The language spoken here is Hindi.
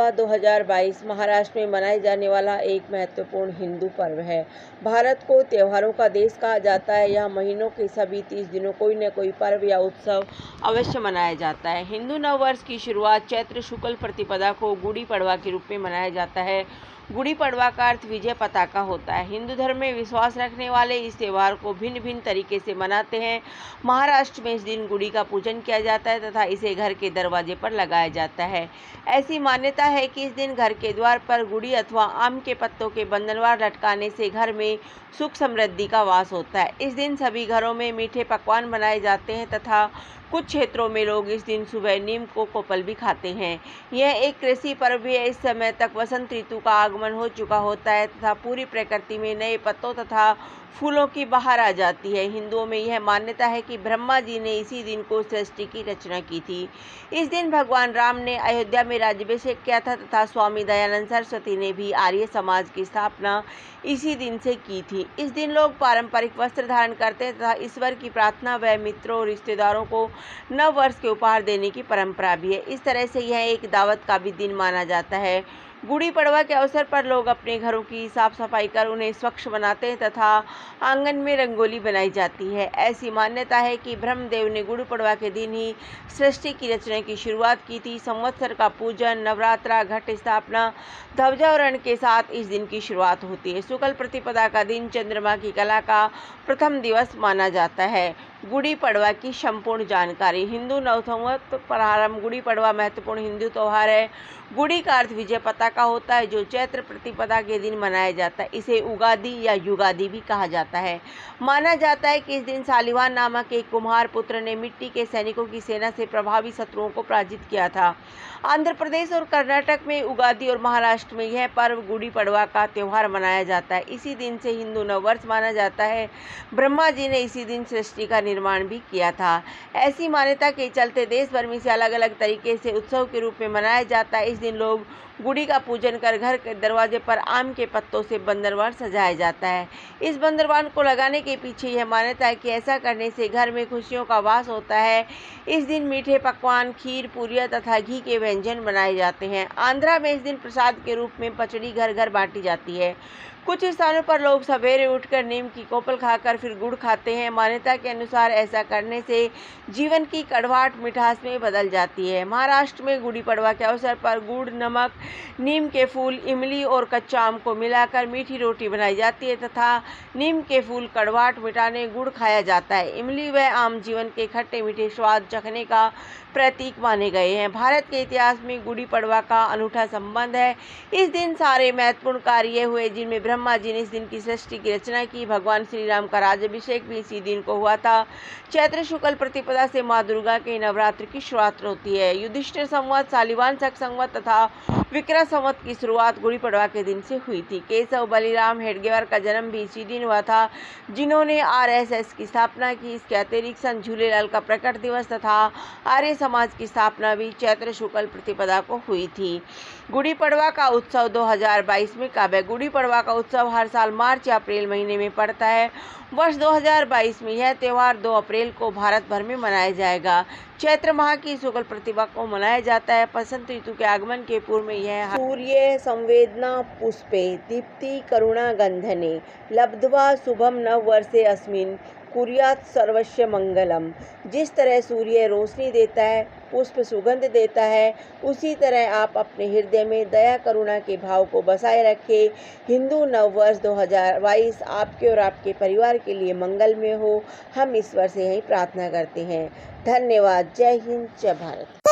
नववर्ष 2022 महाराष्ट्र में मनाए जाने वाला एक महत्वपूर्ण हिंदू पर्व है। भारत को त्योहारों का देश कहा जाता है। यह महीनों के सभी 30 दिनों कोई न कोई पर्व या उत्सव अवश्य मनाया जाता है। हिंदू नववर्ष की शुरुआत चैत्र शुक्ल प्रतिपदा को गुड़ी पड़वा के रूप में मनाया जाता है। गुड़ी पड़वा का अर्थ विजय पताका होता है। हिंदू धर्म में विश्वास रखने वाले इस त्यौहार को भिन्न भिन्न तरीके से मनाते हैं। महाराष्ट्र में इस दिन गुड़ी का पूजन किया जाता है तथा इसे घर के दरवाजे पर लगाया जाता है। ऐसी मान्यता है कि इस दिन घर के द्वार पर गुड़ी अथवा आम के पत्तों के बंधनवार लटकाने से घर में सुख समृद्धि का वास होता है। इस दिन सभी घरों में मीठे पकवान बनाए जाते हैं तथा कुछ क्षेत्रों में लोग इस दिन सुबह नीम को कोपल भी खाते हैं। यह एक कृषि पर्व भी है। इस समय तक वसंत ऋतु का आगमन हो चुका होता है तथा पूरी प्रकृति में नए पत्तों तथा फूलों की बहार आ जाती है। हिंदुओं में यह मान्यता है कि ब्रह्मा जी ने इसी दिन को सृष्टि की रचना की थी। इस दिन भगवान राम ने अयोध्या में राज्याभिषेक किया था तथा स्वामी दयानंद सरस्वती ने भी आर्य समाज की स्थापना इसी दिन से की थी। इस दिन लोग पारंपरिक वस्त्र धारण करते हैं तथा ईश्वर की प्रार्थना व मित्रों और रिश्तेदारों को नव वर्ष के उपहार देने की परंपरा भी है। इस तरह से यह एक दावत का भी दिन माना जाता है। गुड़ी पड़वा के अवसर पर लोग अपने घरों की साफ सफाई कर उन्हें स्वच्छ बनाते हैं तथा आंगन में रंगोली बनाई जाती है। ऐसी मान्यता है कि ब्रह्मदेव ने गुड़ी पड़वा के दिन ही सृष्टि की रचना की शुरुआत की थी। संवत्सर का पूजन, नवरात्रा, घट स्थापना, ध्वजारोहण के साथ इस दिन की शुरुआत होती है। शुक्ल प्रतिपदा का दिन चंद्रमा की कला का प्रथम दिवस माना जाता है। गुड़ी पड़वा की संपूर्ण जानकारी। हिंदू नवसंवत प्रारंभ। गुड़ी पड़वा महत्वपूर्ण हिंदू त्यौहार है। गुड़ी का अर्थ विजय पताका होता है जो चैत्र प्रतिपदा के दिन मनाया जाता है। इसे उगादि या युगादि भी कहा जाता है। माना जाता है कि इस दिन शालिवाहन नामक एक कुम्हार पुत्र ने मिट्टी के सैनिकों की सेना से प्रभावी शत्रुओं को पराजित किया था। आंध्र प्रदेश और कर्नाटक में उगादि और महाराष्ट्र में यह पर्व गुड़ी पड़वा का त्यौहार मनाया जाता है। इसी दिन से हिंदू नववर्ष माना जाता है। ब्रह्मा जी ने इसी दिन सृष्टि का निर्माण भी किया था। ऐसी मान्यता के चलते देश भर में इसे अलग अलग तरीके से उत्सव के रूप में मनाया जाता है। इस दिन लोग गुड़ी का पूजन कर घर के दरवाजे पर आम के पत्तों से बंदरवान सजाया जाता है। इस बंदरवान को लगाने के पीछे यह मान्यता है कि ऐसा करने से घर में खुशियों का वास होता है। इस दिन मीठे पकवान, खीर, पूरियां तथा घी के व्यंजन बनाए जाते हैं। आंध्रा में इस दिन प्रसाद के रूप में पचड़ी घर घर बांटी जाती है। कुछ स्थानों पर लोग सवेरे उठकर नीम की कोपल खाकर फिर गुड़ खाते हैं। मान्यता के अनुसार ऐसा करने से जीवन की कड़वाहट मिठास में बदल जाती है। महाराष्ट्र में गुड़ी पड़वा के अवसर पर गुड़, नमक, नीम के फूल, इमली और कच्चा आम को मिलाकर मीठी रोटी बनाई जाती है तथा नीम के फूल कड़वाहट मिटाने गुड़ खाया जाता है। इमली व आम जीवन के खट्टे मीठे स्वाद चखने का प्रतीक माने गए हैं। भारत के इतिहास में गुड़ी पड़वा का अनूठा संबंध है। इस दिन सारे महत्वपूर्ण कार्य हुए जिनमें ब्रह्मा जी ने इस दिन की सृष्टि की रचना की। भगवान श्री राम का राज्याभिषेक भी इसी दिन को हुआ था। चैत्र शुक्ल प्रतिपदा से माँ दुर्गा के नवरात्र की शुरुआत होती है। युधिष्ठिर संवत, शालिवाहन शक संवत तथा विक्रम संवत की शुरुआत गुड़ी पड़वा के दिन से हुई थी। केशव बलिराम हेडगेवार का जन्म भी इसी दिन हुआ था जिन्होंने आरएसएस की स्थापना की। इसके अतिरिक्त संत झूलेलाल का प्रकट दिवस तथा आर्य समाज की स्थापना भी चैत्र शुक्ल प्रतिपदा को हुई थी। गुड़ी पड़वा का उत्सव 2022 में कब है? गुड़ी पड़वा का उत्सव हर साल मार्च या अप्रैल महीने में पड़ता है। वर्ष 2022 में यह त्यौहार 2 अप्रैल को भारत भर में मनाया जाएगा। चैत्र माह की शुक्ल प्रतिपदा को मनाया जाता है। बसंत ऋतु के आगमन के पूर्व में यह सूर्य संवेदना पुष्पे दीप्ति करुणा गंधने लब्ध्वा शुभम नववर्षे अस्मिन् कुर्यात् सर्वस्य मंगलम। जिस तरह सूर्य रोशनी देता है, पुष्प सुगंध देता है, उसी तरह आप अपने हृदय में दया करुणा के भाव को बसाए रखें। हिंदू नववर्ष 2022 आपके और आपके परिवार के लिए मंगलमय हो, हम ईश्वर से यही प्रार्थना करते हैं। धन्यवाद। जय हिंद, जय भारत।